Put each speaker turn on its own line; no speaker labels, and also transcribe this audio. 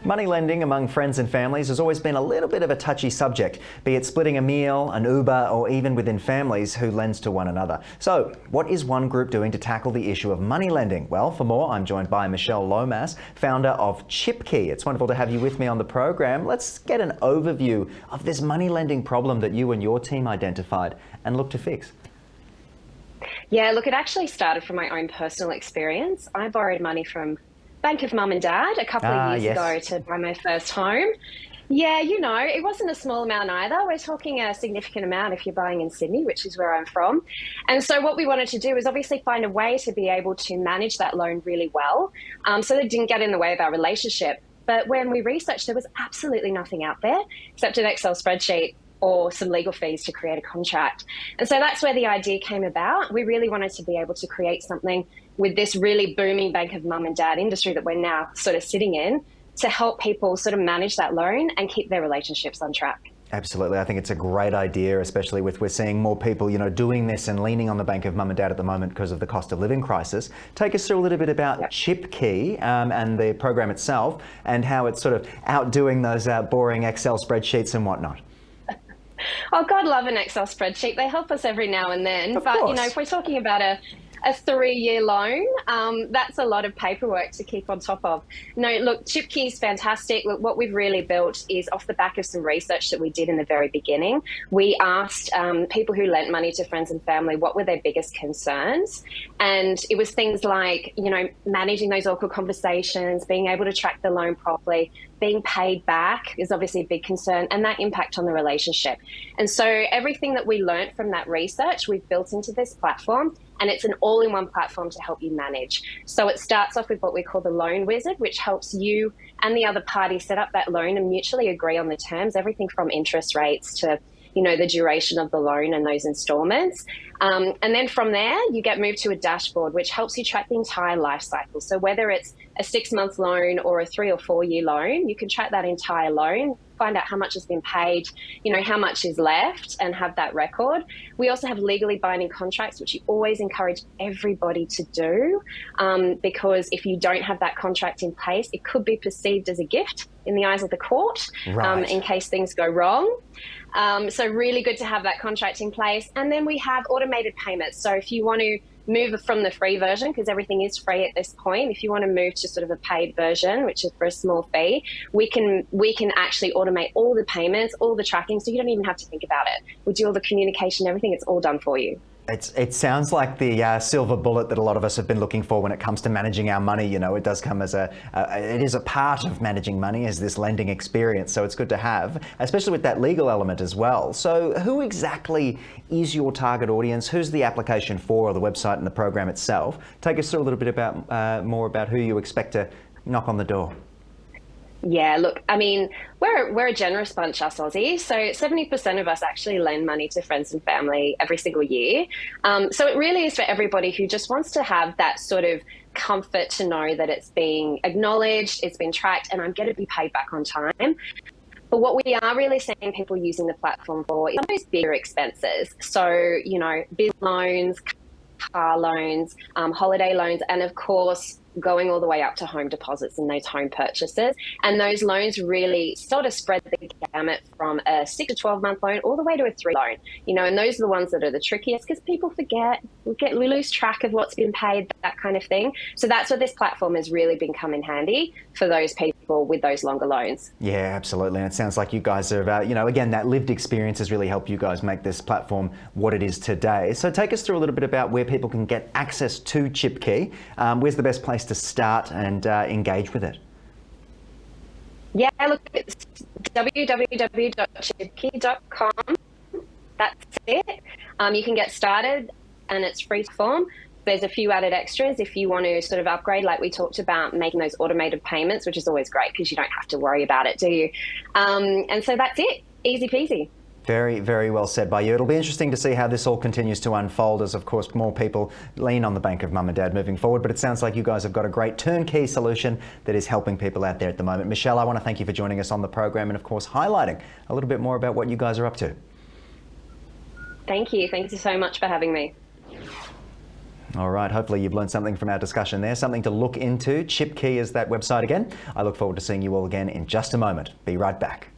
Money lending among friends and families has always been a little bit of a touchy subject, be it splitting a meal, an Uber, or even within families who lends to one another. So, what is one group doing to tackle the issue of money lending? Well, for more, I'm joined by Michelle Lomas, founder of Chipkie. It's wonderful to have you with me on the program. Let's get an overview of this money lending problem that you and your team identified and look to fix.
Yeah, look, it actually started from my own personal experience. I borrowed money from Bank of Mum and Dad a couple of years ago to buy my first home. Yeah, you know, it wasn't a small amount either. We're talking a significant amount if you're buying in Sydney, which is where I'm from. And so what we wanted to do was obviously find a way to be able to manage that loan really well, so that it didn't get in the way of our relationship. But when we researched, there was absolutely nothing out there except an Excel spreadsheet or some legal fees to create a contract. And so that's where the idea came about. We really wanted to be able to create something with this really booming Bank of Mum and Dad industry that we're now sort of sitting in to help people sort of manage that loan and keep their relationships on track.
Absolutely. I think it's a great idea, especially with we're seeing more people, doing this and leaning on the Bank of Mum and Dad at the moment because of the cost of living crisis. Take us through a little bit about Chipkie and the program itself and how it's sort of outdoing those boring Excel spreadsheets and whatnot.
Oh, God, love an Excel spreadsheet. They help us every now and then.
Of course.
If we're talking about a 3-year loan, that's a lot of paperwork to keep on top of. No, look, Chipkie is fantastic. Look, what we've really built is off the back of some research that we did in the very beginning. We asked people who lent money to friends and family what were their biggest concerns. And it was things like, managing those awkward conversations, being able to track the loan properly, being paid back is obviously a big concern, and that impact on the relationship. And so everything that we learned from that research, we've built into this platform, and it's an all-in-one platform to help you manage. So it starts off with what we call the loan wizard, which helps you and the other party set up that loan and mutually agree on the terms, everything from interest rates to the duration of the loan and those installments. And then from there, you get moved to a dashboard, which helps you track the entire life cycle. So whether it's a 6-month loan or a 3 or 4 year loan, you can track that entire loan, find out how much has been paid, how much is left, and have that record. We also have legally binding contracts, which you always encourage everybody to do, because if you don't have that contract in place, it could be perceived as a gift in the eyes of the court, in case things go wrong. So really good to have that contract in place. And then we have automated payments. So if you want to move from the free version, because everything is free at this point, if you want to move to sort of a paid version, which is for a small fee, we can actually automate all the payments, all the tracking, so you don't even have to think about it. We do all the communication, everything, it's all done for you.
It sounds like the silver bullet that a lot of us have been looking for when it comes to managing our money. It does come as it is a part of managing money, as this lending experience. So it's good to have, especially with that legal element as well. So who exactly is your target audience? Who's the application for, or the website and the program itself? Take us through a little bit about more about who you expect to knock on the door.
Yeah, look, I mean, we're a generous bunch, us Aussies. So 70% of us actually lend money to friends and family every single year. So it really is for everybody who just wants to have that sort of comfort to know that it's being acknowledged, it's been tracked, and I'm going to be paid back on time. But what we are really seeing people using the platform for is those bigger expenses. So, business loans, car loans, holiday loans, and of course, going all the way up to home deposits and those home purchases. And those loans really sort of spread the gamut from a 6 to 12 month loan all the way to a 3 loan, and those are the ones that are the trickiest because people forget, we lose track of what's been paid, that kind of thing. So that's where this platform has really been come in handy for those people with those longer loans.
Yeah, absolutely. And it sounds like you guys are, again, that lived experience has really helped you guys make this platform what it is today. So take us through a little bit about where people can get access to Chipkie. Where's the best place to start and engage with it?
Yeah, look, it's www.chipkie.com. That's it. You can get started and it's free form. There's a few added extras if you want to sort of upgrade, like we talked about, making those automated payments, which is always great because you don't have to worry about it, do you? And so that's it. Easy peasy.
Very, very well said by you. It'll be interesting to see how this all continues to unfold as, of course, more people lean on the Bank of Mum and Dad moving forward. But it sounds like you guys have got a great turnkey solution that is helping people out there at the moment. Michelle, I want to thank you for joining us on the program and, of course, highlighting a little bit more about what you guys are up to.
Thank you. Thank you so much for having me.
All right, hopefully you've learned something from our discussion there, something to look into. Chipkie is that website again. I look forward to seeing you all again in just a moment. Be right back.